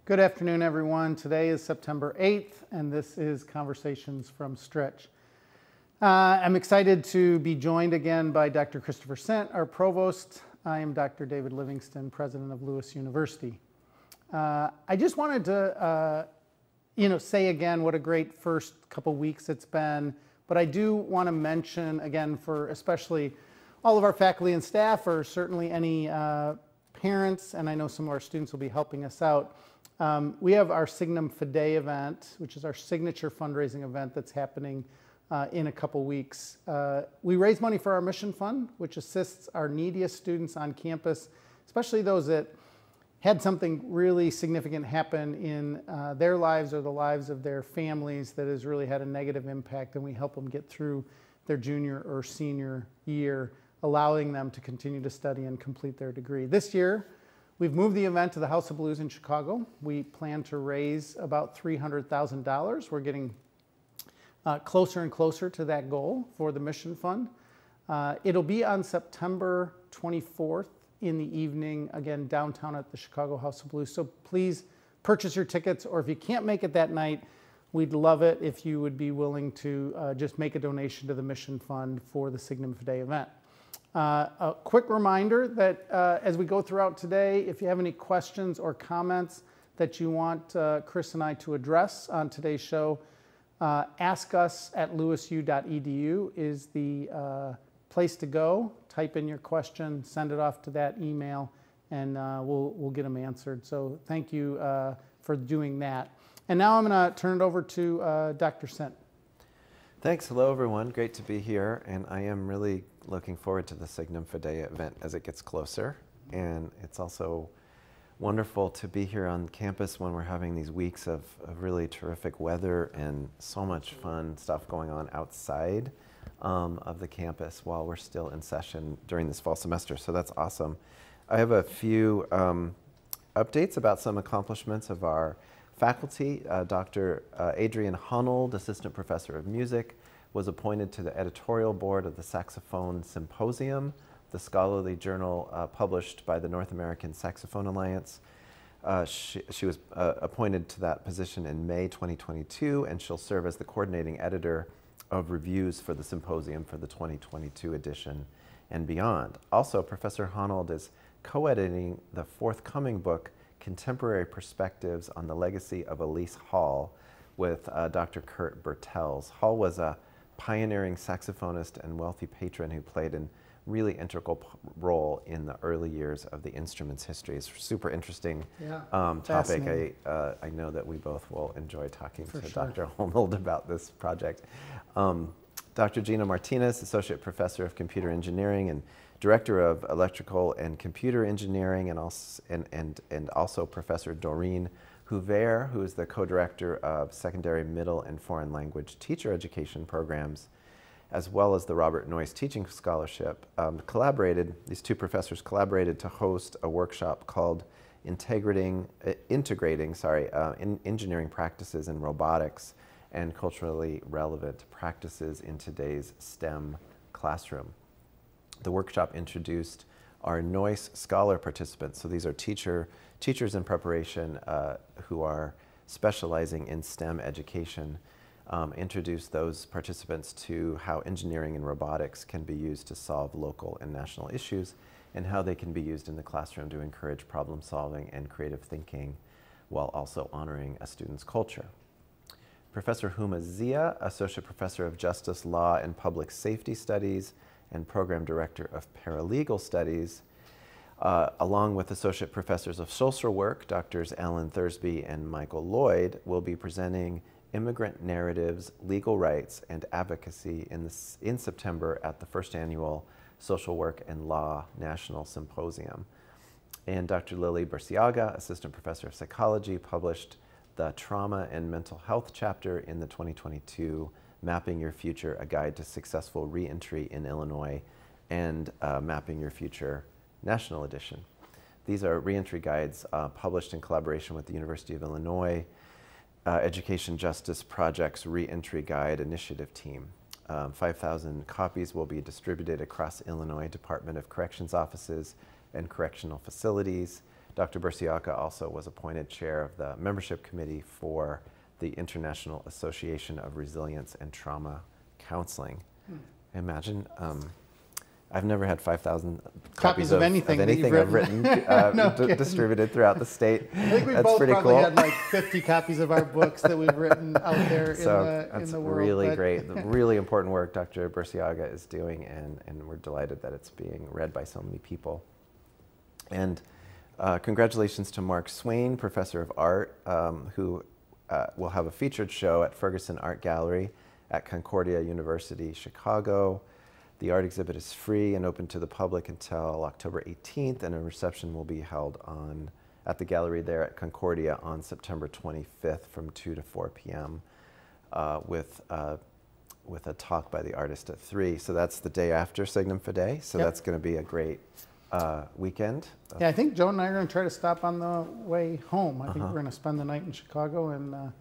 Good afternoon, everyone. Today is September 8th, and this is Conversations from Stritch. I'm excited to be joined again by Dr. Christopher Sent, our provost. I am Dr. David Livingston, president of Lewis University. I just wanted to, say again what a great first couple weeks it's been, but I do want to mention again for especially all of our faculty and staff, or certainly any parents, and I know some of our students will be helping us out. We have our Signum Fidei event, which is our signature fundraising event that's happening in a couple weeks. We raise money for our mission fund, which assists our neediest students on campus, especially those that had something really significant happen in their lives or the lives of their families that has really had a negative impact, and we help them get through their junior or senior year, allowing them to continue to study and complete their degree. This year, we've moved the event to the House of Blues in Chicago. We plan to raise about $300,000. We're getting closer and closer to that goal for the Mission Fund. It'll be on September 24th in the evening, again, downtown at the Chicago House of Blues. So please purchase your tickets, or if you can't make it that night, we'd love it if you would be willing to just make a donation to the Mission Fund for the Signum Fidei event. A quick reminder that as we go throughout today, if you have any questions or comments that you want Chris and I to address on today's show, askus@lewisu.edu is the place to go. Type in your question, send it off to that email, and we'll get them answered. So thank you for doing that. And now I'm going to turn it over to Dr. Sent. Thanks. Hello, everyone. Great to be here. And I am really looking forward to the Signum Fidei event as it gets closer. And it's also wonderful to be here on campus when we're having these weeks of really terrific weather and so much fun stuff going on outside of the campus while we're still in session during this fall semester. So that's awesome. I have a few updates about some accomplishments of our faculty. Dr. Adrian Hunold, Assistant Professor of Music, was appointed to the editorial board of the Saxophone Symposium, the scholarly journal published by the North American Saxophone Alliance. She was appointed to that position in May 2022, and she'll serve as the coordinating editor of reviews for the symposium for the 2022 edition and beyond. Also, Professor Hunold is co-editing the forthcoming book, Contemporary Perspectives on the Legacy of Elise Hall, with Dr. Kurt Bertels. Hall was a pioneering saxophonist and wealthy patron who played a really integral role in the early years of the instrument's history. It's a super interesting topic. I know that we both will enjoy talking to Dr. Hunold about this project. Dr. Gina Martinez, Associate Professor of Computer Engineering and Director of Electrical and Computer Engineering, and also Professor Doreen Huvert, who is the co-director of Secondary, Middle, and Foreign Language Teacher Education Programs, as well as the Robert Noyce Teaching Scholarship. These two professors collaborated to host a workshop called Integrating Engineering Practices in Robotics and Culturally Relevant Practices in Today's STEM Classroom. The workshop introduced our Noyce Scholar participants. So these are teachers in preparation who are specializing in STEM education, introduced those participants to how engineering and robotics can be used to solve local and national issues, and how they can be used in the classroom to encourage problem solving and creative thinking while also honoring a student's culture. Professor Huma Zia, Associate Professor of Justice, Law, and Public Safety Studies, and Program Director of Paralegal Studies, along with Associate Professors of Social Work, Drs. Alan Thursby and Michael Lloyd, will be presenting Immigrant Narratives, Legal Rights, and Advocacy in September at the first annual Social Work and Law National Symposium. And Dr. Lily Burciaga, Assistant Professor of Psychology, published the Trauma and Mental Health chapter in the 2022 Mapping Your Future, A Guide to Successful Reentry in Illinois, and Mapping Your Future National Edition. These are reentry guides published in collaboration with the University of Illinois Education Justice Project's Reentry Guide Initiative team. 5,000 copies will be distributed across Illinois Department of Corrections offices and correctional facilities Dr. Burciaca also was appointed chair of the membership committee for the International Association of Resilience and Trauma Counseling. Imagine, I've never had 5,000 copies of anything I've written distributed throughout the state. I think we both probably had like 50 copies of our books that we've written out there in the world. That's really great. Really important work Dr. Burciaga is doing, and we're delighted that it's being read by so many people. And congratulations to Mark Swain, professor of art, who will have a featured show at Ferguson Art Gallery at Concordia University, Chicago. The art exhibit is free and open to the public until October 18th, and a reception will be held at the gallery there at Concordia on September 25th from 2 to 4 p.m. With a talk by the artist at 3. So that's the day after Signum Fidei, so that's going to be a great weekend. Yeah, I think Joan and I are going to try to stop on the way home. I think we're going to spend the night in Chicago and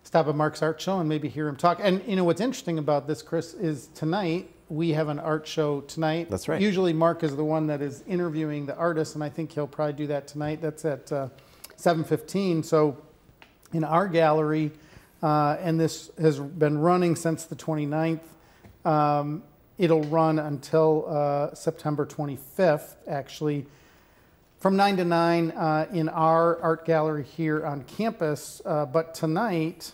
stop at Mark's art show and maybe hear him talk. And you know what's interesting about this, Chris, is tonight we have an art show tonight. That's right. Usually Mark is the one that is interviewing the artists, and I think he'll probably do that tonight. That's at 7:15. So in our gallery, and this has been running since the 29th, it'll run until September 25th, actually, from 9 to 9 in our art gallery here on campus. But tonight,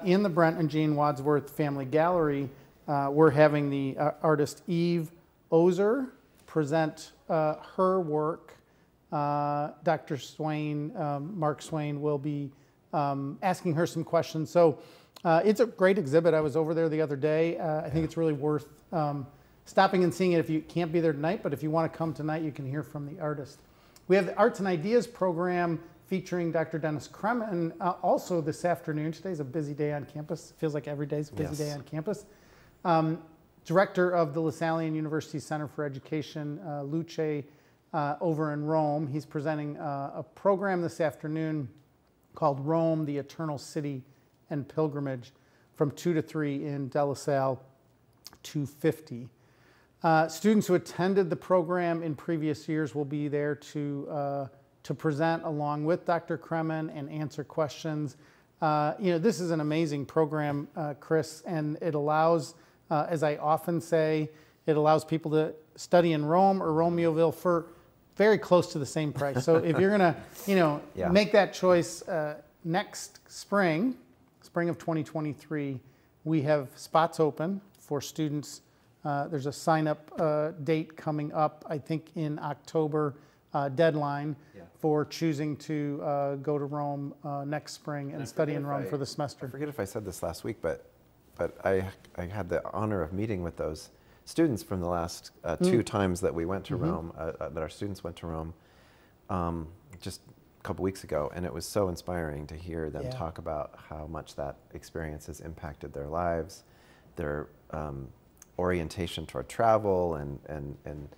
in the Brent and Jane Wadsworth Family Gallery, we're having the artist Eve Ozer present her work. Dr. Swain, Mark Swain, will be asking her some questions. So it's a great exhibit. I was over there the other day. I think it's really worth stopping and seeing it if you can't be there tonight, but if you want to come tonight, you can hear from the artist. We have the Arts and Ideas program featuring Dr. Dennis Kremen also this afternoon. Today's a busy day on campus. It feels like every day's a busy day on campus. Director of the LaSallian University Center for Education, Luce, over in Rome. He's presenting a program this afternoon called Rome, the Eternal City and Pilgrimage, from 2 to 3 in De La Salle 250. Students who attended the program in previous years will be there to present along with Dr. Kremen and answer questions. You know, this is an amazing program, Chris, and it allows, as I often say, it allows people to study in Rome or Romeoville for very close to the same price. So if you're gonna, you know, make that choice next spring of 2023, we have spots open for students. There's a sign-up date coming up, I think in October, deadline for choosing to go to Rome next spring and study in Rome for the semester. I forget if I said this last week, but I had the honor of meeting with those students from the last 2 times that we went to Rome, that our students went to Rome just a couple weeks ago, and it was so inspiring to hear them talk about how much that experience has impacted their lives, their orientation toward travel, and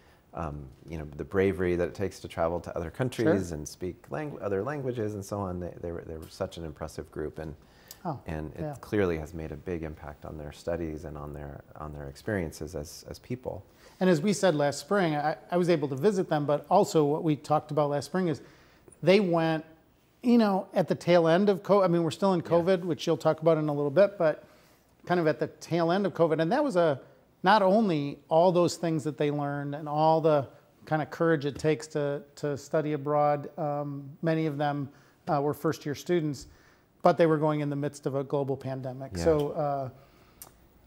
you know, the bravery that it takes to travel to other countries and speak other languages and so on. They were such an impressive group, and it clearly has made a big impact on their studies and on their experiences as people. And as we said last spring, I was able to visit them, but also what we talked about last spring is they went, you know, at the tail end of COVID. I mean, we're still in COVID, which you'll talk about in a little bit, but kind of at the tail end of COVID. And that was not only all those things that they learned and all the kind of courage it takes to study abroad. Many of them were first-year students, but they were going in the midst of a global pandemic. So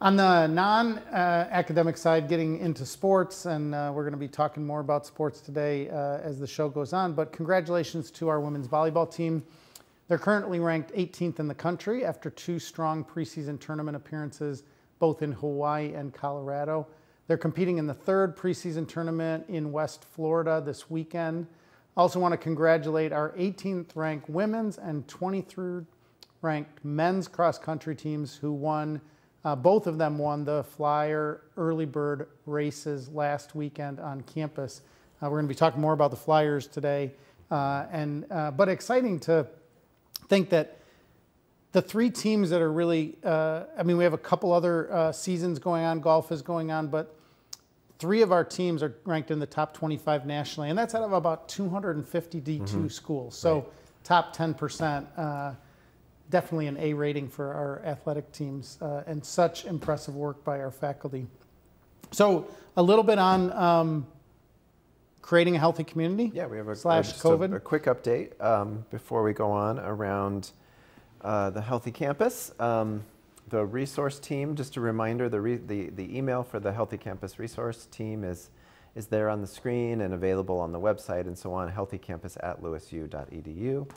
on the non-academic side, getting into sports, and we're going to be talking more about sports today as the show goes on, but congratulations to our women's volleyball team. They're currently ranked 18th in the country after 2 strong preseason tournament appearances, both in Hawaii and Colorado. They're competing in the 3rd preseason tournament in West Florida this weekend. Also want to congratulate our 18th ranked women's and 23rd ranked men's cross-country teams who won. Both of them won the Flyer Early Bird races last weekend on campus. We're going to be talking more about the Flyers today. But exciting to think that the 3 teams that are really, I mean, we have a couple other seasons going on, golf is going on, but 3 of our teams are ranked in the top 25 nationally, and that's out of about 250 D2 schools. So Right. top 10%, definitely an A rating for our athletic teams, and such impressive work by our faculty. So a little bit on creating a healthy community. Yeah, we have / just COVID. a quick update before we go on around the Healthy Campus. The resource team, just a reminder, the email for the Healthy Campus resource team is there on the screen and available on the website and so on, healthycampus@lsu.edu.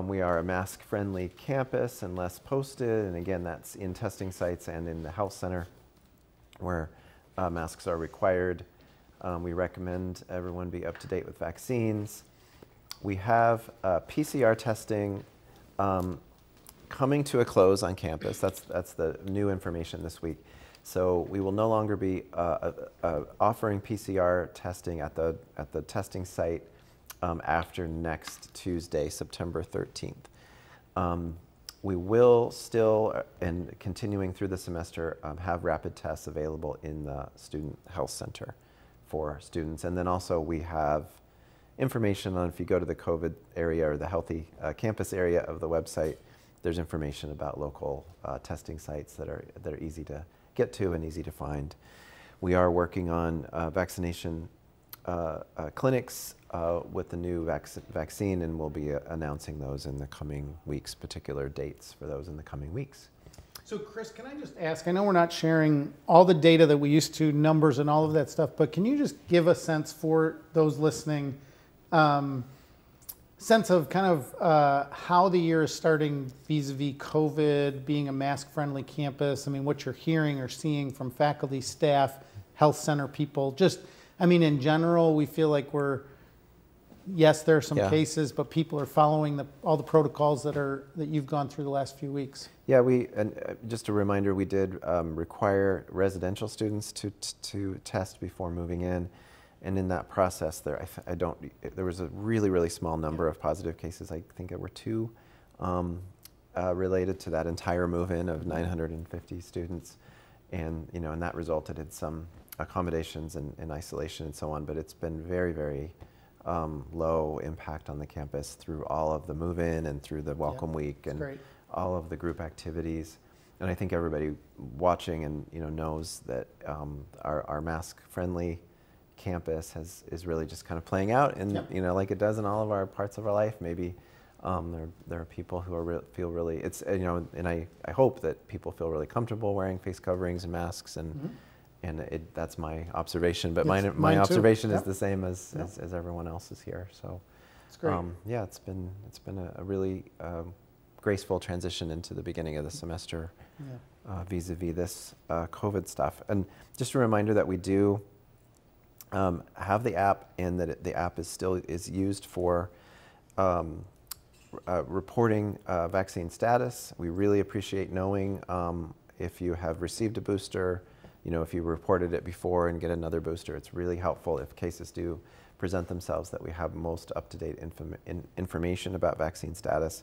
We are a mask-friendly campus and less posted, and again, that's in testing sites and in the health center where masks are required. We recommend everyone be up to date with vaccines. We have PCR testing coming to a close on campus. That's the new information this week. So we will no longer be offering PCR testing at the testing site after next Tuesday, September 13th. We will still, and continuing through the semester, have rapid tests available in the Student Health Center for students. And then also we have information on, if you go to the COVID area or the Healthy Campus area of the website, there's information about local testing sites that are easy to get to and easy to find. We are working on vaccination clinics with the new vaccine, and we'll be announcing those in the coming weeks, particular dates for those in the coming weeks. So Chris, can I just ask, I know we're not sharing all the data that we used to, numbers and all of that stuff, but can you just give a sense for those listening, sense of kind of how the year is starting vis-a-vis COVID, being a mask-friendly campus? I mean, what you're hearing or seeing from faculty, staff, health center people, just, I mean, in general, we feel like yes, there are some cases, but people are following all the protocols that you've gone through the last few weeks. Yeah, just a reminder, we did require residential students to test before moving in. And in that process, there was a really, really small number of positive cases. I think there were 2 related to that entire move-in of 950 students, and and that resulted in some accommodations and isolation and so on. But it's been very, very low impact on the campus through all of the move-in and through the welcome week and all of the group activities. And I think everybody watching and knows that our mask-friendly campus is really just kind of playing out, and like it does in all of our parts of our life. Maybe there are people who feel really, it's and I hope that people feel really comfortable wearing face coverings and masks, and that's my observation. But my observation is the same as everyone else's here. So it's great. Yeah, it's been a really graceful transition into the beginning of the semester vis-a-vis this COVID stuff. And just a reminder that we do have the app, and that the app is still used for reporting vaccine status. We really appreciate knowing if you have received a booster, if you reported it before and get another booster. It's really helpful if cases do present themselves, that we have most up-to-date information about vaccine status,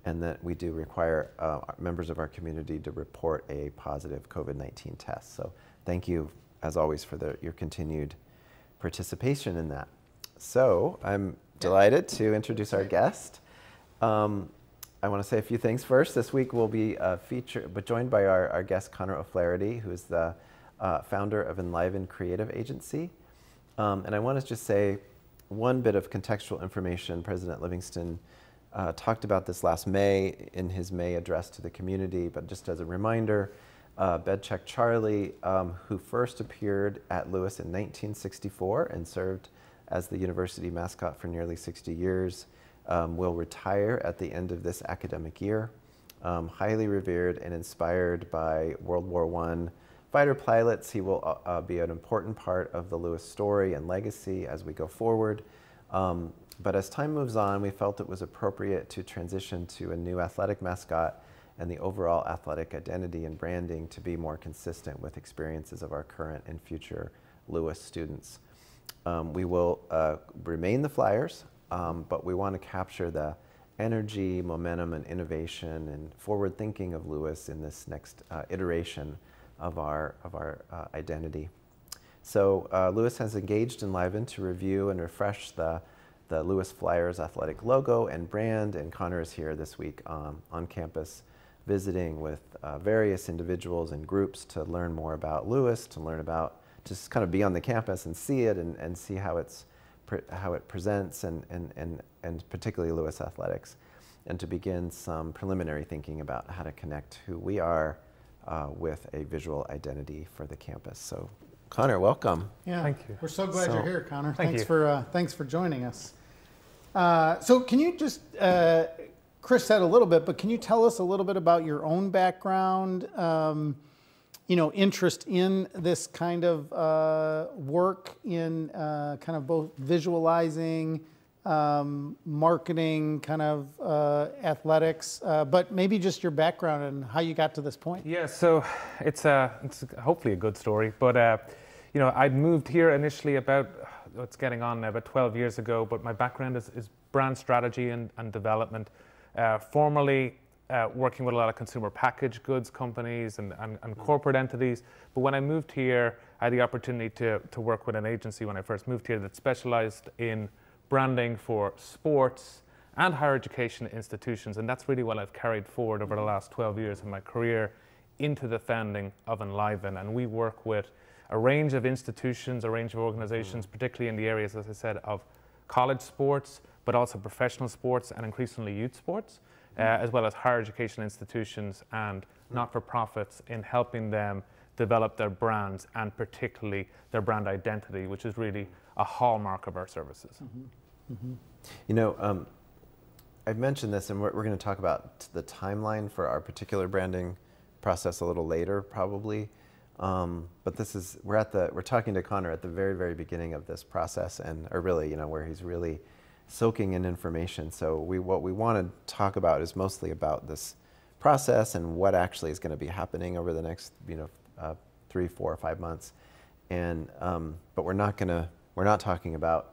and that we do require members of our community to report a positive COVID-19 test. So thank you, as always, for your continued participation in that. So I'm delighted to introduce our guest. I want to say a few things first. This week we'll be joined by our guest, Connor O'Flaherty, who is the founder of Enliven Creative Agency. And I want to just say one bit of contextual information. President Livingston talked about this last May in his May address to the community, but just as a reminder, Bedcheck Charlie, who first appeared at Lewis in 1964 and served as the university mascot for nearly 60 years, will retire at the end of this academic year. Highly revered and inspired by World War I fighter pilots, he will be an important part of the Lewis story and legacy as we go forward. But as time moves on, we felt it was appropriate to transition to a new athletic mascot and the overall athletic identity and branding to be more consistent with experiences of our current and future Lewis students. We will remain the Flyers, but we want to capture the energy, momentum, and innovation and forward thinking of Lewis in this next iteration of our identity. So Lewis has engaged Enliven to review and refresh the Lewis Flyers athletic logo and brand, and Connor is here this week on campus visiting with various individuals and groups to learn more about Lewis, to learn about, just kind of be on the campus and see it and see how it presents and particularly Lewis Athletics, and to begin some preliminary thinking about how to connect who we are with a visual identity for the campus. So Connor, welcome. Yeah, thank you. We're so glad you're here, Connor. Thanks for joining us. So can you just, Chris said a little bit, but can you tell us a little bit about your own background, interest in this kind of work in kind of both visualizing, marketing, kind of athletics, but maybe just your background and how you got to this point? Yeah, so it's hopefully a good story, but I'd moved here initially about, it's getting on now, about 12 years ago, but my background is brand strategy and development. Formerly working with a lot of consumer packaged goods companies and corporate entities, but when I moved here, I had the opportunity to work with an agency when I first moved here that specialized in branding for sports and higher education institutions, and that's really what I've carried forward over the last 12 years of my career into the founding of Enliven. And we work with a range of institutions, a range of organizations, particularly in the areas, as I said, of college sports, but also professional sports and increasingly youth sports, as well as higher education institutions and not-for-profits, in helping them develop their brands and particularly their brand identity, which is really a hallmark of our services. I've mentioned this, and we're going to talk about the timeline for our particular branding process a little later, probably. But we're talking to Connor at the very, very beginning of this process, where he's really soaking in information. So what we want to talk about is mostly about this process and what actually is going to be happening over the next 3, 4, 5 months. And but we're not talking about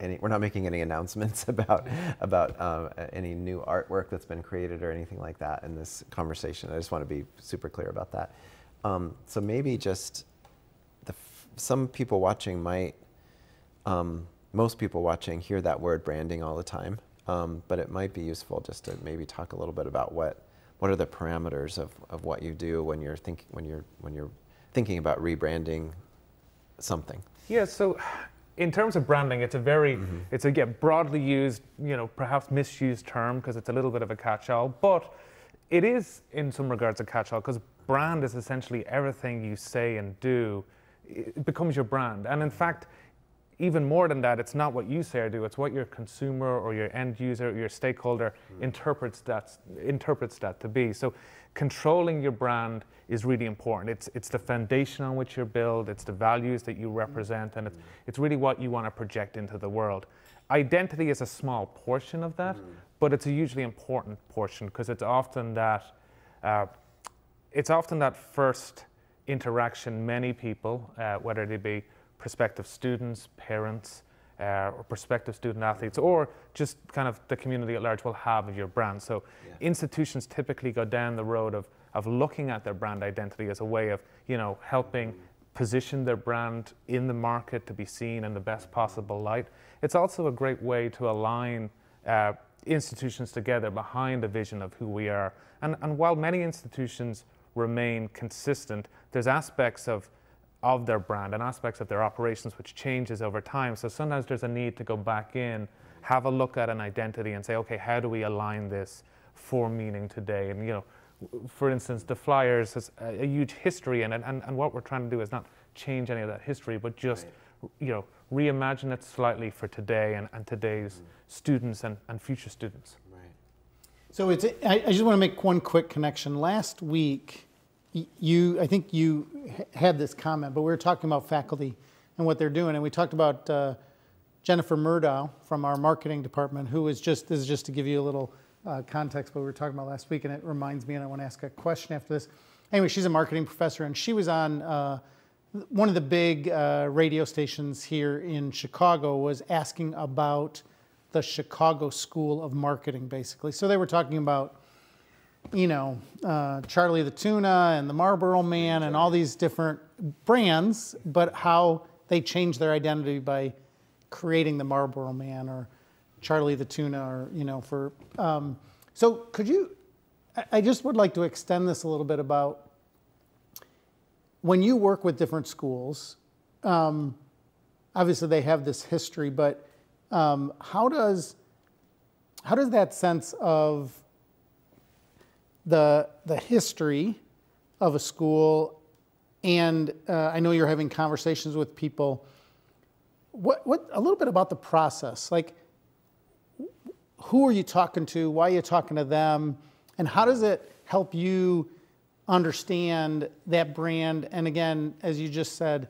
we're not making any announcements about any new artwork that's been created or anything like that in this conversation. I just want to be super clear about that. So maybe just some people watching might, most people watching hear that word branding all the time, but it might be useful just to maybe talk a little bit about what are the parameters of what you do when you're thinking about rebranding something. Yeah, so in terms of branding, it's a broadly used, perhaps misused term because it's a little bit of a catch-all, but it is in some regards a catch-all because brand is essentially everything you say and do. It becomes your brand. And in fact, even more than that, it's not what you say or do, it's what your consumer or your end user or your stakeholder interprets that to be. So controlling your brand is really important. It's the foundation on which you're built, it's the values that you represent, and it's really what you want to project into the world. Identity is a small portion of that, but it's a hugely important portion because it's often that first interaction many people, whether they be prospective students, parents, or prospective student athletes, or just kind of the community at large will have of your brand. So institutions typically go down the road of looking at their brand identity as a way of, helping position their brand in the market to be seen in the best possible light. It's also a great way to align institutions together behind a vision of who we are. And while many institutions remain consistent, there's aspects of their brand and aspects of their operations which changes over time. So sometimes there's a need to go back in, have a look at an identity and say, okay, how do we align this for meaning today? And for instance, the Flyers has a huge history in it, and what we're trying to do is not change any of that history, but just reimagine it slightly for today and today's students and future students. Right. So I just want to make one quick connection. Last week, I think you had this comment, but we were talking about faculty and what they're doing, and we talked about Jennifer Murdow from our marketing department, who is this is just to give you a little context, what we were talking about last week, and it reminds me, and I want to ask a question after this. Anyway, she's a marketing professor, and she was on one of the big radio stations here in Chicago, was asking about the Chicago School of Marketing, basically. So they were talking about Charlie the Tuna and the Marlboro Man and all these different brands, but how they change their identity by creating the Marlboro Man or Charlie the Tuna, or so could you? I just would like to extend this a little bit about when you work with different schools. Obviously, they have this history, but how does that sense of the history of a school, and I know you're having conversations with people. What a little bit about the process, like who are you talking to, why are you talking to them, and how does it help you understand that brand? And again, as you just said,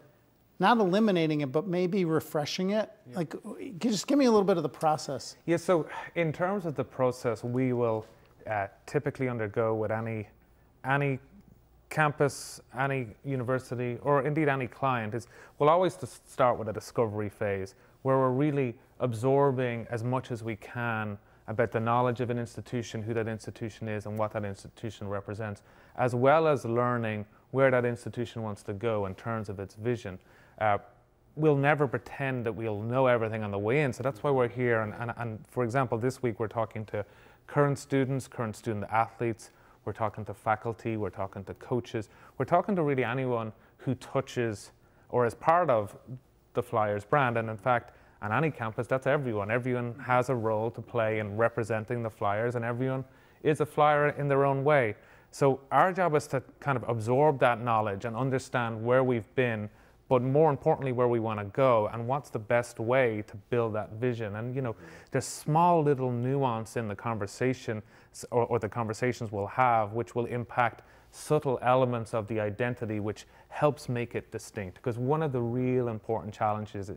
not eliminating it, but maybe refreshing it. Yeah. Like, just give me a little bit of the process. Yeah. So in terms of the process, we will typically undergo with any campus, any university, or indeed any client, is we'll always start with a discovery phase where we're really absorbing as much as we can about the knowledge of an institution, who that institution is, and what that institution represents, as well as learning where that institution wants to go in terms of its vision. We'll never pretend that we'll know everything on the way in, so that's why we're here. And for example, this week we're talking to current students, current student athletes, we're talking to faculty, we're talking to coaches, we're talking to really anyone who touches or is part of the Flyers brand. And in fact, on any campus, that's everyone. Everyone has a role to play in representing the Flyers, and everyone is a Flyer in their own way. So our job is to kind of absorb that knowledge and understand where we've been, but more importantly, where we want to go and what's the best way to build that vision. And there's small little nuance in the conversation or the conversations we'll have, which will impact subtle elements of the identity, which helps make it distinct. Because one of the real important challenges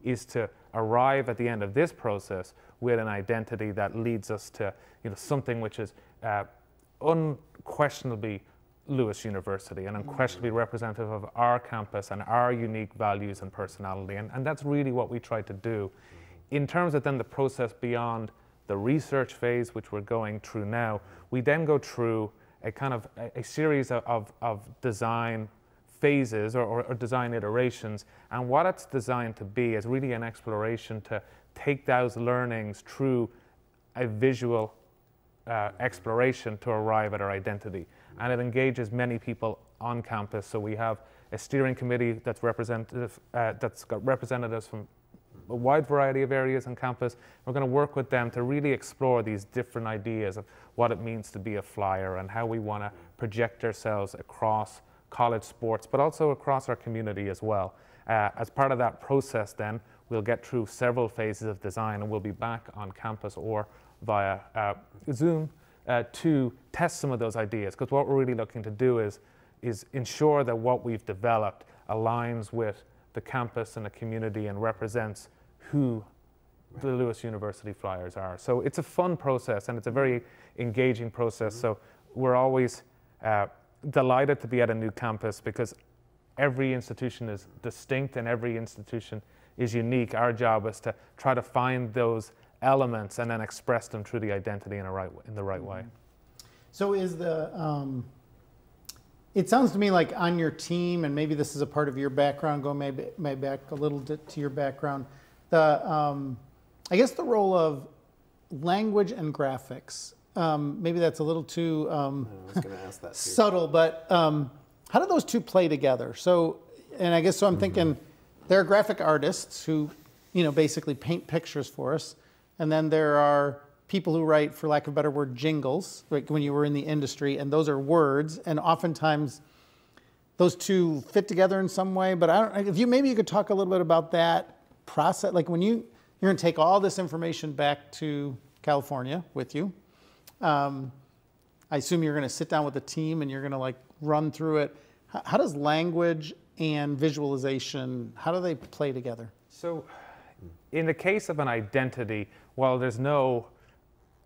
is to arrive at the end of this process with an identity that leads us to something which is unquestionably Lewis University and unquestionably representative of our campus and our unique values and personality. And that's really what we try to do. In terms of then the process beyond the research phase, which we're going through now, we then go through a kind of a series of design phases or design iterations. And what it's designed to be is really an exploration to take those learnings through a visual exploration to arrive at our identity. And it engages many people on campus. So we have a steering committee that's got representatives from a wide variety of areas on campus. We're going to work with them to really explore these different ideas of what it means to be a Flyer and how we want to project ourselves across college sports, but also across our community as well. As part of that process then, we'll get through several phases of design, and we'll be back on campus or via Zoom to test some of those ideas, because what we're really looking to do is ensure that what we've developed aligns with the campus and the community and represents who the Lewis University Flyers are. So it's a fun process, and it's a very engaging process. So we're always delighted to be at a new campus, because every institution is distinct and every institution is unique. Our job is to try to find those elements and then express them through the identity in the right way. So is it sounds to me like on your team, and maybe this is a part of your background, going maybe back a little bit to your background, I guess the role of language and graphics. Maybe that's a little too I was going to ask that too. Subtle, but how do those two play together? So, and I guess so I'm thinking there are graphic artists who, basically paint pictures for us. And then there are people who write, for lack of a better word, jingles, like when you were in the industry, and those are words, and oftentimes those two fit together in some way. But maybe you could talk a little bit about that process. Like when you're going to take all this information back to California with you. I assume you're going to sit down with a team and you're going to run through it. How does language and visualization, how do they play together? So in the case of an identity, while there's no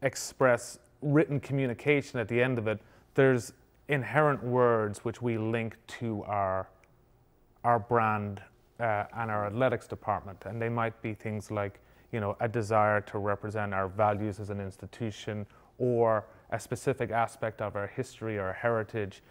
express written communication at the end of it, there's inherent words which we link to our brand and our athletics department. And they might be things like, a desire to represent our values as an institution, or a specific aspect of our history or heritage.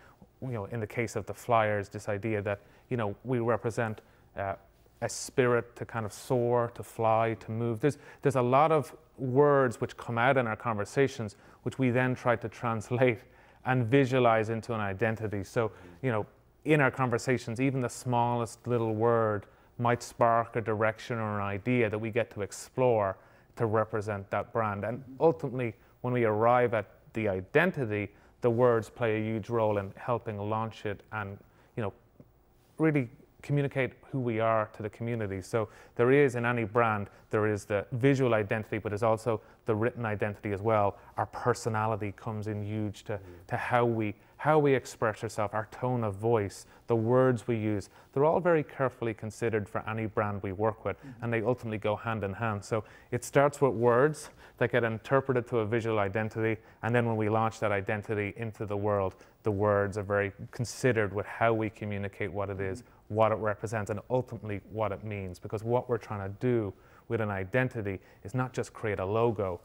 You know, in the case of the Flyers, this idea that, you know, we represent a spirit to kind of soar, to fly, to move. There's a lot of words which come out in our conversations, which we then try to translate and visualize into an identity. So, you know, in our conversations, even the smallest little word might spark a direction or an idea that we get to explore to represent that brand. And ultimately, when we arrive at the identity, the words play a huge role in helping launch it and, you know, really communicate who we are to the community. So there is, in any brand, there is the visual identity, but there's also the written identity as well. Our personality comes in huge to how we express ourselves, our tone of voice, the words we use. They're all very carefully considered for any brand we work with, and they ultimately go hand in hand. So it starts with words that get interpreted to a visual identity, and then when we launch that identity into the world, the words are very considered with how we communicate what it is, what it represents, and ultimately what it means. Because what we're trying to do with an identity is not just create a logo,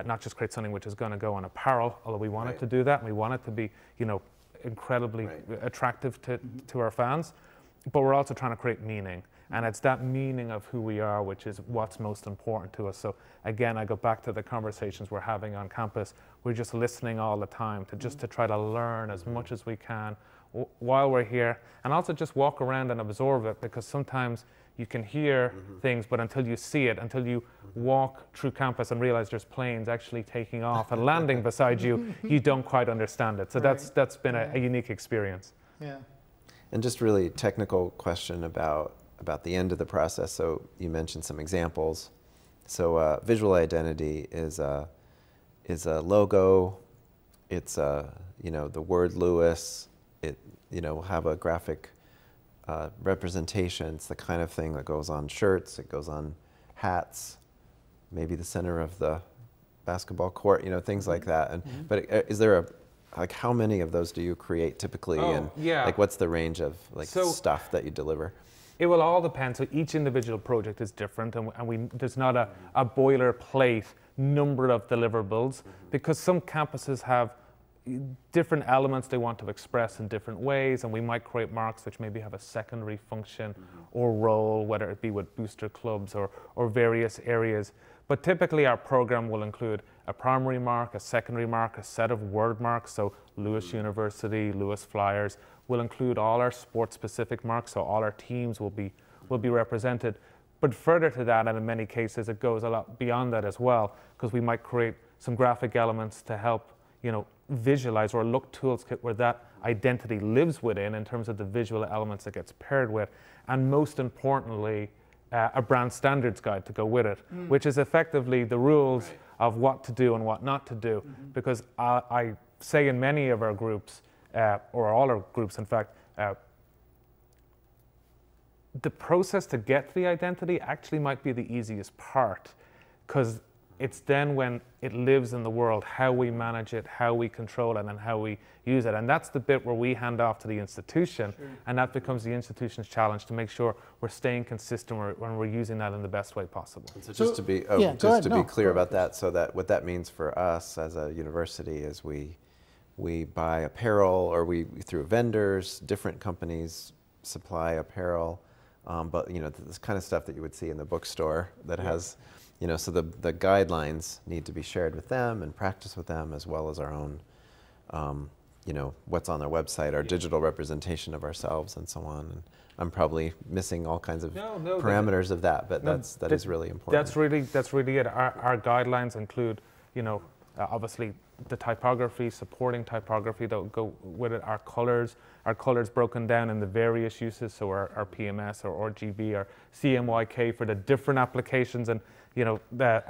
not just create something which is going to go on apparel, although we want it to do that, and we want it to be, you know, incredibly attractive to our fans, but we're also trying to create meaning. And it's that meaning of who we are, which is what's most important to us. So again, I go back to the conversations we're having on campus. We're just listening all the time to try to learn as much as we can while we're here, and also just walk around and absorb it, because sometimes you can hear things, but until you see it, until you walk through campus and realize there's planes actually taking off and landing beside you, you don't quite understand it. So that's been a unique experience. Yeah. And just really technical question about the end of the process. So you mentioned some examples. So visual identity is a logo. It's you know, the word Lewis. It, you know, will have a graphic representation. It's the kind of thing that goes on shirts. It goes on hats. Maybe the center of the basketball court. You know, things like that. And but is there like, how many of those do you create typically? And like, what's the range of like stuff that you deliver? It will all depend. So each individual project is different, and there's not a boilerplate number of deliverables, because some campuses have different elements they want to express in different ways, and we might create marks which maybe have a secondary function or role, whether it be with booster clubs or various areas. But typically our program will include a primary mark, a secondary mark, a set of word marks. So Lewis University, Lewis Flyers will include all our sport-specific marks, so all our teams will be represented. But further to that, and in many cases it goes a lot beyond that as well, because we might create some graphic elements to help, you know, visualize or look toolkit where that identity lives within in terms of the visual elements it gets paired with, and most importantly, a brand standards guide to go with it, which is effectively the rules of what to do and what not to do. Because I say in many of our groups, or all our groups in fact, the process to get to the identity actually might be the easiest part, because it's then when it lives in the world, how we manage it, how we control it, and how we use it. And that's the bit where we hand off to the institution, and that becomes the institution's challenge to make sure we're staying consistent when we're using that in the best way possible. So just to be clear about that, so that what that means for us as a university is we buy apparel, or we through vendors, different companies supply apparel, but you know, this kind of stuff that you would see in the bookstore that has, you know, so the guidelines need to be shared with them and practice with them, as well as our own, you know, what's on their website, our digital representation of ourselves, and so on. And I'm probably missing all kinds of parameters of that, but that is really important. That's really it. Our guidelines include, you know, obviously the typography, supporting typography that will go with it, our colors broken down in the various uses, so our PMS or RGB or CMYK for the different applications. And you know,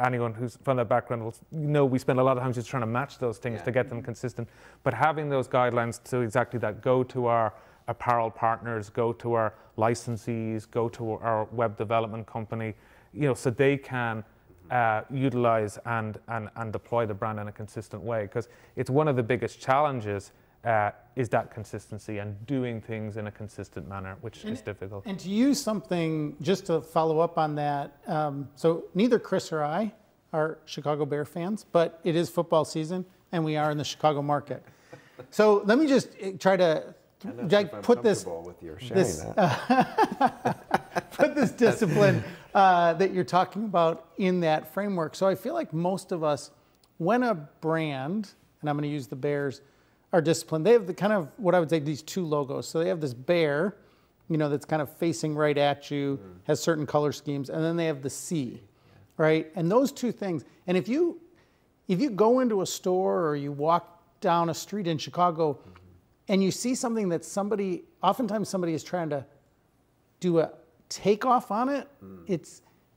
anyone who's from that background will know we spend a lot of time just trying to match those things to get them consistent. But having those guidelines to exactly that go to our apparel partners, go to our licensees, go to our web development company, you know, so they can utilize and deploy the brand in a consistent way, because it's one of the biggest challenges is that consistency and doing things in a consistent manner, which is difficult. And to use something, just to follow up on that, so neither Chris or I are Chicago Bear fans, but it is football season and we are in the Chicago market. So let me just try to put this with your sharing put this discipline that you're talking about in that framework. So I feel like most of us, when a brand, and I'm going to use the Bears, are disciplined, they have the kind of what I would say these two logos. So they have this bear, you know, that's kind of facing right at you, has certain color schemes, and then they have the C, right? And those two things. And if you go into a store or you walk down a street in Chicago and you see something that oftentimes somebody is trying to do a takeoff on it,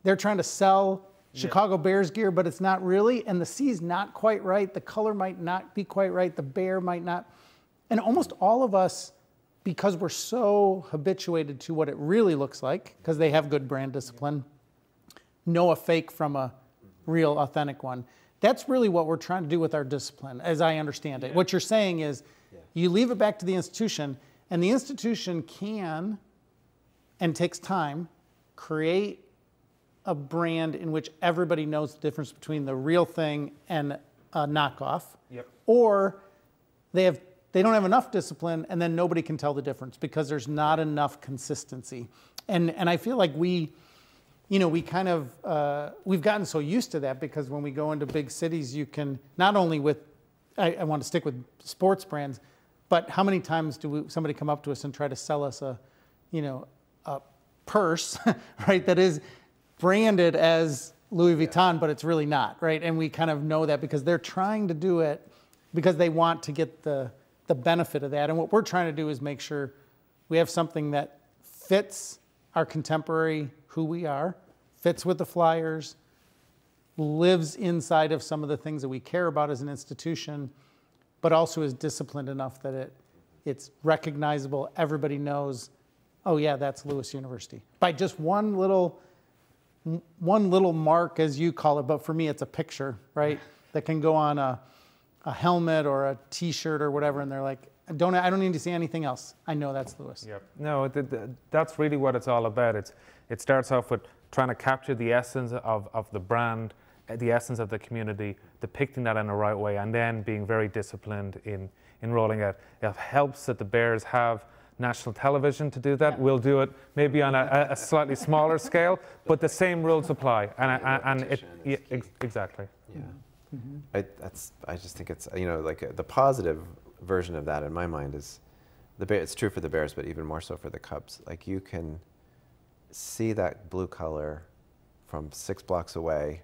they're trying to sell Chicago Bears gear, but it's not really, and the C's not quite right, the color might not be quite right, the bear might not. And almost all of us, because we're so habituated to what it really looks like, because they have good brand discipline, know a fake from a real authentic one. That's really what we're trying to do with our discipline, as I understand it. What you're saying is you leave it back to the institution, and the institution can, and takes time, create a brand in which everybody knows the difference between the real thing and a knockoff. Or they don't have enough discipline, and then nobody can tell the difference because there's not enough consistency. And I feel like we've gotten so used to that, because when we go into big cities, you can not only with, I want to stick with sports brands, but how many times somebody come up to us and try to sell us a purse, right, that is branded as Louis Vuitton, but it's really not, right? And we kind of know that because they're trying to do it because they want to get the benefit of that. And what we're trying to do is make sure we have something that fits our contemporary who we are, fits with the Flyers, lives inside of some of the things that we care about as an institution, but also is disciplined enough that it's recognizable. Everybody knows, oh yeah, that's Lewis University. By just one little mark, as you call it, but for me it's a picture, right? That can go on a helmet or a T-shirt or whatever, and they're like, I don't need to see anything else. I know that's Lewis. Yep. No, that's really what it's all about. It starts off with trying to capture the essence of the brand, the essence of the community, depicting that in the right way, and then being very disciplined in rolling out. It helps that the Bears have national television to do that. We'll do it maybe on a slightly smaller scale, but the same rules apply. Exactly. Yeah. I just think it's, like the positive version of that in my mind is it's true for the Bears, but even more so for the Cubs. Like, you can see that blue color from 6 blocks away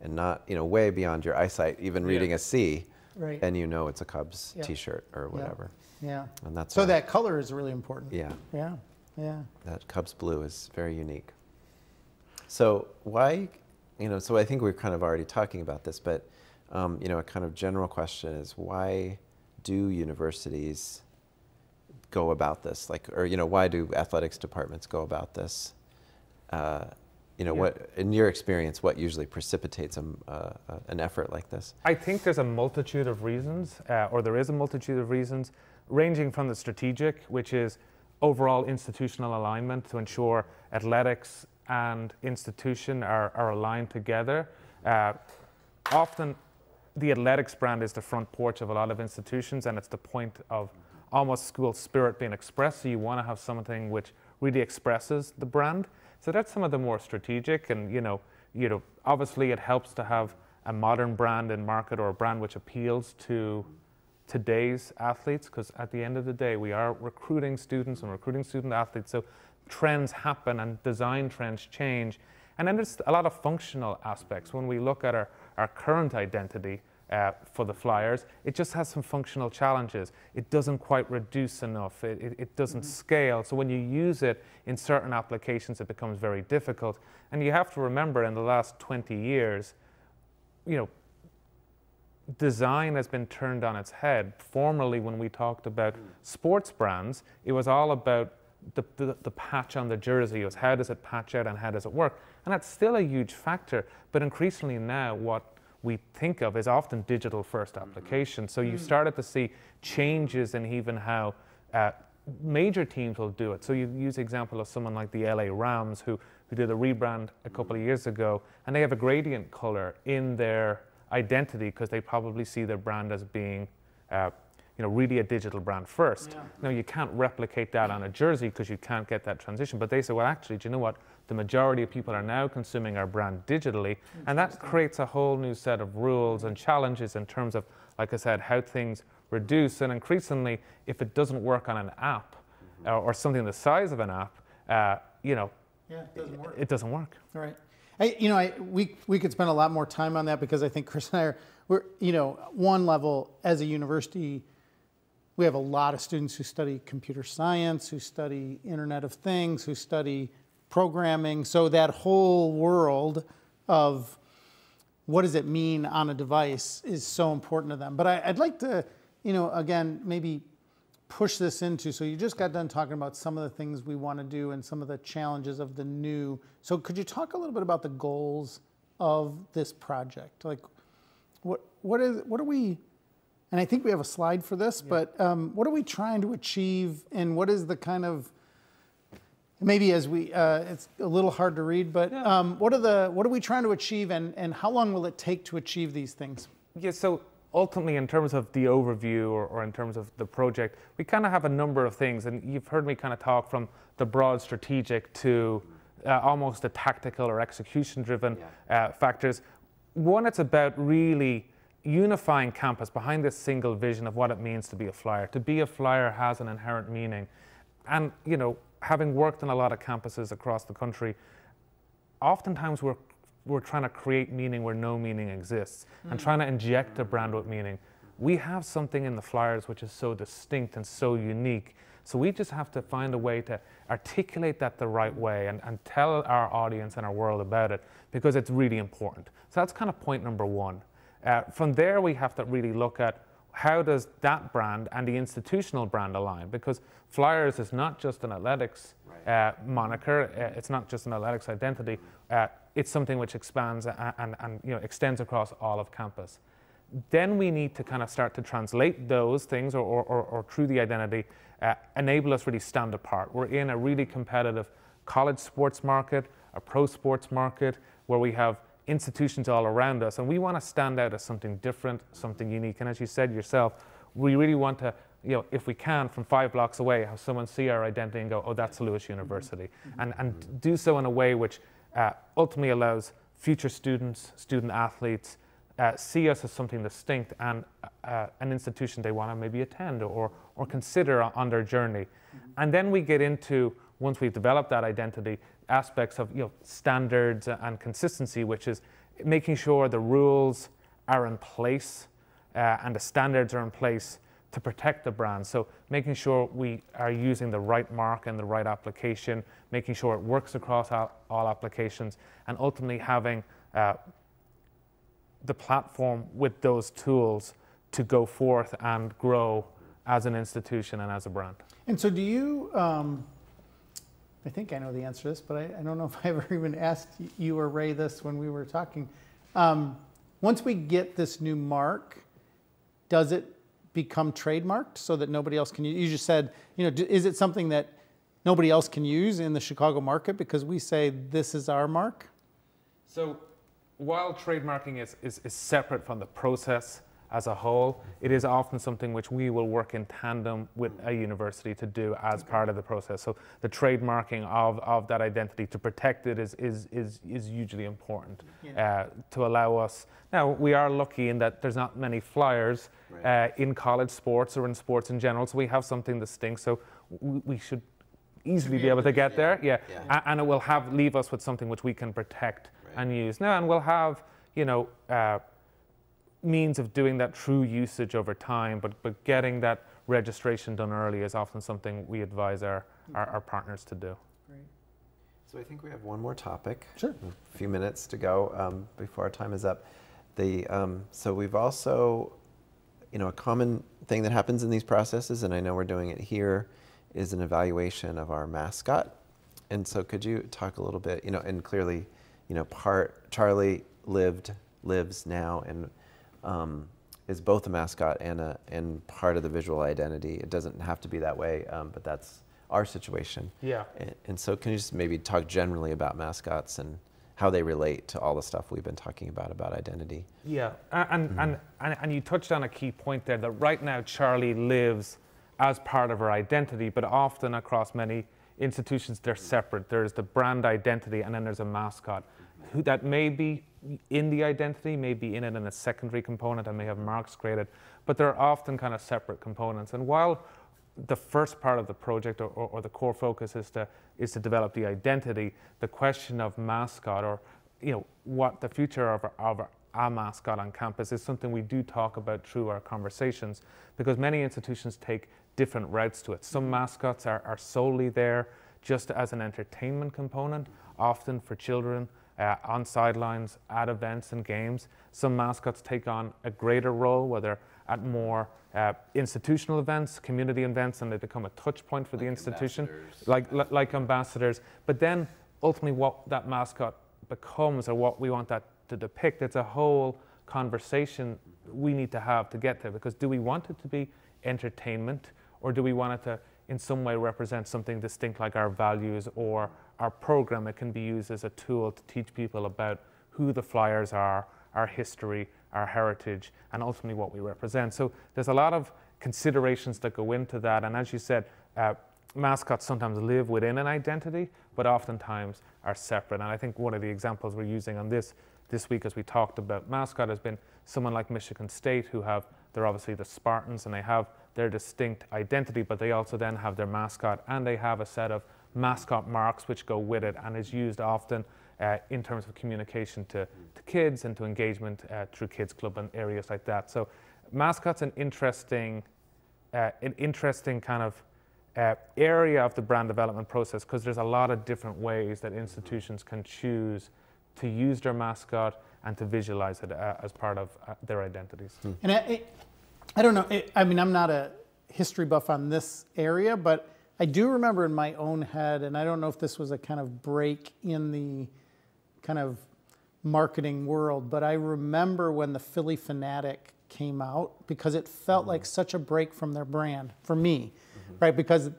and not, way beyond your eyesight, even reading a C, right, and it's a Cubs T-shirt or whatever. Yeah. And that's so that color is really important. Yeah. Yeah. Yeah. That Cubs blue is very unique. So why, so I think we're kind of already talking about this, but a kind of general question is, why do universities go about this? Why do athletics departments go about this? What, in your experience, what usually precipitates an effort like this? I think there's a multitude of reasons, or there is a multitude of reasons, ranging from the strategic, which is overall institutional alignment to ensure athletics and institution are aligned together. Often the athletics brand is the front porch of a lot of institutions, and it's the point of almost school spirit being expressed. So you want to have something which really expresses the brand. So that's some of the more strategic, and obviously it helps to have a modern brand in market, or a brand which appeals to today's athletes, because at the end of the day we are recruiting students and recruiting student athletes. So trends happen and design trends change. And then there's a lot of functional aspects. When we look at our current identity for the Flyers, it just has some functional challenges. It doesn't quite reduce enough. It doesn't scale. So when you use it in certain applications, it becomes very difficult. And you have to remember, in the last 20 years, design has been turned on its head. Formerly, when we talked about sports brands, it was all about the patch on the jersey. It was, how does it patch out and how does it work? And that's still a huge factor, but increasingly now what we think of is often digital first application. So you started to see changes in even how major teams will do it. So you use the example of someone like the LA Rams, who who did a rebrand a couple of years ago, and they have a gradient color in their identity because they probably see their brand as being really a digital brand first. Yeah. Now, you can't replicate that on a jersey because you can't get that transition, but they say, well, actually, do you know what? The majority of people are now consuming our brand digitally, and that creates a whole new set of rules and challenges in terms of, like I said, how things reduce. And increasingly, if it doesn't work on an app or something the size of an app, Yeah, it doesn't work. it doesn't work. All right. We could spend a lot more time on that because I think Chris and I we're one level as a university, we have a lot of students who study computer science, who study Internet of Things, who study programming. So that whole world of what does it mean on a device is so important to them. But I'd like to, again, maybe push this into, so you just got done talking about some of the things we want to do and some of the challenges of the new. So could you talk a little bit about the goals of this project? Like, what are we, and I think we have a slide for this, but what are we trying to achieve, and what is the kind of, maybe as we, it's a little hard to read, but what are we trying to achieve, and how long will it take to achieve these things? Yeah, so ultimately, in terms of the overview or in terms of the project, we kind of have a number of things, and you've heard me kind of talk from the broad strategic to almost the tactical or execution-driven factors. One, it's about really unifying campus behind this single vision of what it means to be a flyer. To be a flyer has an inherent meaning. And, having worked in a lot of campuses across the country, oftentimes we're trying to create meaning where no meaning exists and trying to inject a brand with meaning. We have something in the flyers which is so distinct and so unique. So we just have to find a way to articulate that the right way and tell our audience and our world about it, because it's really important. So that's kind of point number one. From there, we have to really look at how does that brand and the institutional brand align? Because Flyers is not just an athletics moniker, it's not just an athletics identity, it's something which expands and extends across all of campus. Then we need to kind of start to translate those things or through the identity, enable us really stand apart. We're in a really competitive college sports market, a pro sports market, where we have institutions all around us, and we want to stand out as something different, something unique. And as you said yourself, we really want to, if we can, from 5 blocks away, have someone see our identity and go, oh, that's Lewis University, and do so in a way which ultimately allows future students, student athletes, see us as something distinct and an institution they want to maybe attend or consider on their journey. And then we get into, once we've developed that identity, aspects of standards and consistency, which is making sure the rules are in place and the standards are in place to protect the brand. So making sure we are using the right mark and the right application, making sure it works across all applications, and ultimately having the platform with those tools to go forth and grow as an institution and as a brand. And so do you, I think I know the answer to this, but I don't know if I ever even asked you or Ray this when we were talking. Once we get this new mark, does it become trademarked so that nobody else can use? You just said, is it something that nobody else can use in the Chicago market because we say this is our mark? So while trademarking is separate from the process as a whole, it is often something which we will work in tandem with a university to do as part of the process. So the trademarking of that identity to protect it is hugely important to allow us. Now, we are lucky in that there's not many Flyers in college sports or in sports in general, so we have something distinct. So we should easily be able to get there, and it will leave us with something which we can protect and use. Now, and we'll have, means of doing that true usage over time, but getting that registration done early is often something we advise our partners to do. Great. So I think we have one more topic. Sure. A few minutes to go before our time is up. So we've also, a common thing that happens in these processes, and I know we're doing it here, is an evaluation of our mascot. And so could you talk a little bit, and clearly, Charlie lives now and is both a mascot and part of the visual identity. It doesn't have to be that way, but that's our situation. Yeah. And so can you just maybe talk generally about mascots and how they relate to all the stuff we've been talking about identity? Yeah, and you touched on a key point there, that right now Charlie lives as part of our identity, but often across many institutions they're separate. There's the brand identity and then there's a mascot who that may be in the identity, may be in it in a secondary component and may have marks created, but they're often kind of separate components. And while the first part of the project or the core focus is to develop the identity, the question of mascot, or what the future of our mascot on campus, is something we do talk about through our conversations, because many institutions take different routes to it. Some mascots are solely there just as an entertainment component, often for children, on sidelines, at events and games. Some mascots take on a greater role, whether at more institutional events, community events, and they become a touch point for the institution, like ambassadors. But then ultimately what that mascot becomes, or what we want that to depict, it's a whole conversation we need to have to get there. Because do we want it to be entertainment, or do we want it to in some way represent something distinct, like our values or our program? It can be used as a tool to teach people about who the Flyers are, our history, our heritage, and ultimately what we represent. So there's a lot of considerations that go into that. And as you said, mascots sometimes live within an identity, but oftentimes are separate. And I think one of the examples we're using on this week, as we talked about mascot, has been someone like Michigan State, they're obviously the Spartans, and they have their distinct identity, but they also then have their mascot, and they have a set of mascot marks which go with it, and is used often in terms of communication to kids and to engagement through Kids Club and areas like that. So mascot's an interesting kind of area of the brand development process, because there's a lot of different ways that institutions can choose to use their mascot and to visualize it as part of their identities. And I don't know, I'm not a history buff on this area, but I do remember in my own head, and I don't know if this was a kind of break in the kind of marketing world, but I remember when the Phillie Phanatic came out, because it felt like such a break from their brand, for me, right? Because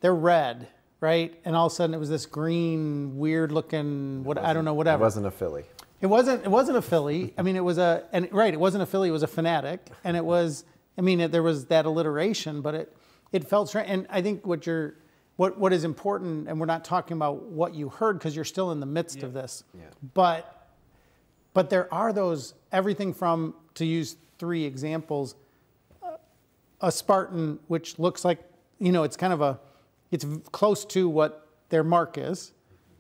they're red, right? And all of a sudden it was this green, weird looking, I don't know, whatever. It wasn't a Philly. It wasn't a Philly. I mean, it was it wasn't a Philly, it was a Phanatic. And it was, there was that alliteration, but it felt strange. And I think what is important, and we're not talking about what you heard, because you're still in the midst of this, but there are those, everything from, to use 3 examples, a Spartan, which looks like, it's kind of it's close to what their mark is.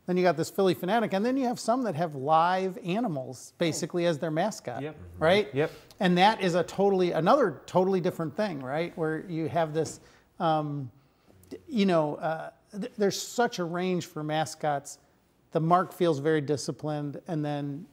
Then you got this Phillie Phanatic, and then you have some that have live animals basically as their mascot, right? Yep. And that is another totally different thing, right? Where you have this, there's such a range for mascots. The mark feels very disciplined, and then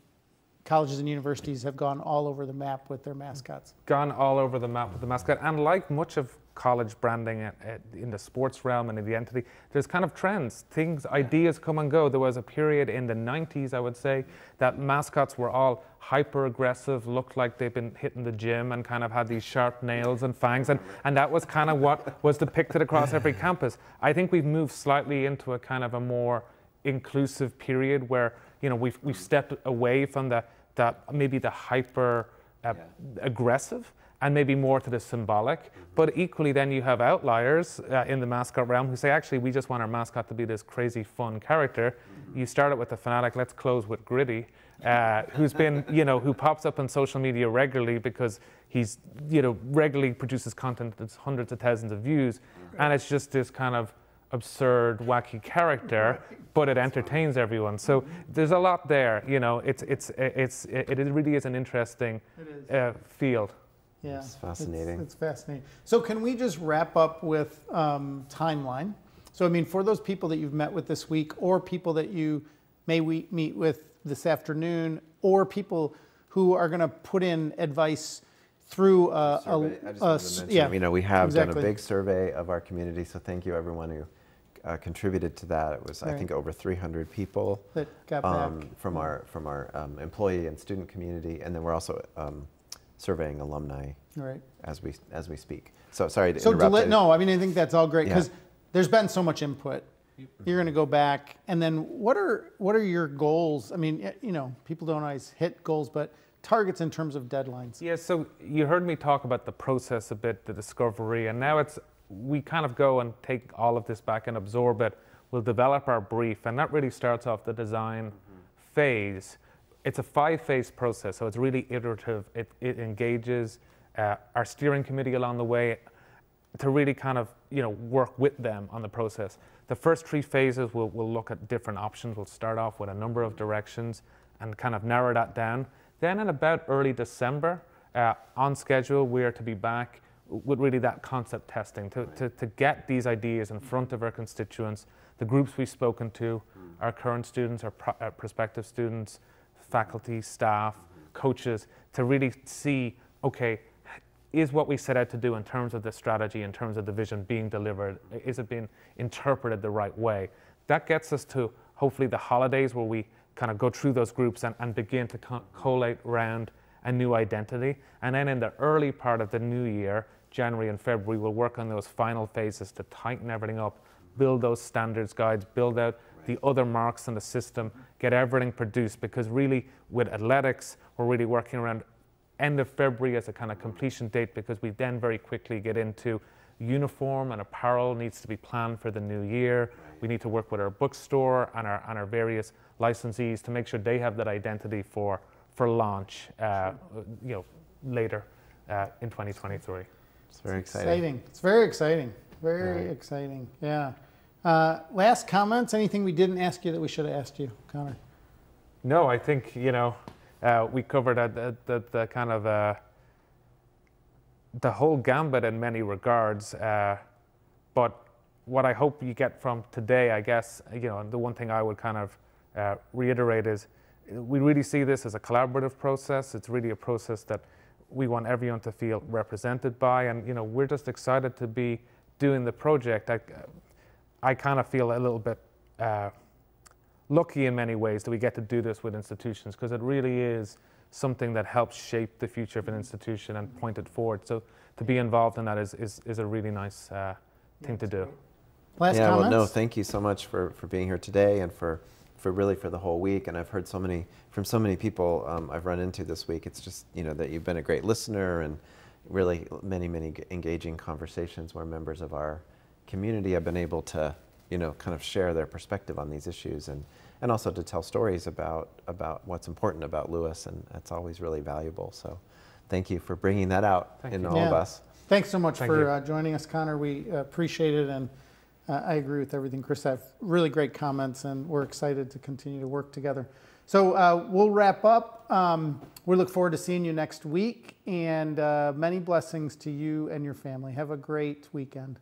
colleges and universities have gone all over the map with their mascots. Gone all over the map with the mascot. And like much of college branding in the sports realm and in the entity, there's kind of trends. Ideas come and go. There was a period in the 90s, I would say, that mascots were all hyper-aggressive, looked like they'd been hitting the gym and kind of had these sharp nails and fangs. And that was kind of what was depicted across every campus. I think we've moved slightly into a kind of a more inclusive period where, we've stepped away from maybe the hyper aggressive, and maybe more to the symbolic. But equally then you have outliers in the mascot realm who say, actually, we just want our mascot to be this crazy fun character. You start it with the Phanatic, let's close with Gritty, who's been, who pops up on social media regularly because he's, regularly produces content that's hundreds of thousands of views. And it's just this kind of absurd, wacky character, but it entertains everyone. So there's a lot there, it really is an interesting field. Yeah, it's fascinating. It's fascinating. So can we just wrap up with timeline? So for those people that you've met with this week, or people that you may meet with this afternoon, or people who are going to put in advice through I just wanted to mention, we have done a big survey of our community, so thank you everyone who contributed to that. It was, I think, over 300 people that got back from our employee and student community, and then we're also surveying alumni as we speak. So sorry to interrupt. No, I think that's all great, because there's been so much input. You're going to go back, and then what are your goals? I mean, you know, people don't always hit goals, but targets in terms of deadlines. Yeah, so you heard me talk about the process a bit, the discovery, and now we kind of go and take all of this back and absorb it. We'll develop our brief, and that really starts off the design phase. It's a 5-phase process, so it's really iterative. It engages our steering committee along the way to really kind of, you know, work with them on the process. The first 3 phases, we'll look at different options. We'll start off with a number of directions and kind of narrow that down. Then in about early December, on schedule, we are to be back with really that concept testing to get these ideas in front of our constituents, the groups we've spoken to, our current students, our prospective students, faculty, staff, coaches, to really see, okay, is what we set out to do in terms of the strategy, in terms of the vision being delivered, is it being interpreted the right way? That gets us to hopefully the holidays where we kind of go through those groups and begin to collate around a new identity. And then in the early part of the new year, January and February, we'll work on those final phases to tighten everything up, build those standards guides, build out the other marks in the system, get everything produced, because really with athletics, we're really working around end of February as a kind of completion date, because we then very quickly get into uniform and apparel needs to be planned for the new year. We need to work with our bookstore and our various licensees to make sure they have that identity for launch, you know, later in 2023. It's very exciting. It's very exciting. Very exciting. Yeah. Last comments? Anything we didn't ask you that we should have asked you, Connor? No, I think, you know, we covered the kind of the whole gambit in many regards. But what I hope you get from today, I guess, you know, the one thing I would kind of reiterate is we really see this as a collaborative process. It's really a process that we want everyone to feel represented by, and you know, we're just excited to be doing the project. I kind of feel a little bit lucky in many ways that we get to do this with institutions, because it really is something that helps shape the future of an institution and point it forward. So to be involved in that is a really nice thing to do. Last comments? Well, no, thank you so much for being here today and for really for the whole week. And I've heard from so many people I've run into this week. It's just, you know, that you've been a great listener, and really many engaging conversations where members of our community have been able to, you know, kind of share their perspective on these issues, and also to tell stories about what's important about Lewis, and that's always really valuable. So thank you for bringing that out in all of us. Thanks so much for joining us, Connor. We appreciate it, and I agree with everything Chris said. Really great comments, and we're excited to continue to work together. So we'll wrap up. We look forward to seeing you next week, and many blessings to you and your family. Have a great weekend.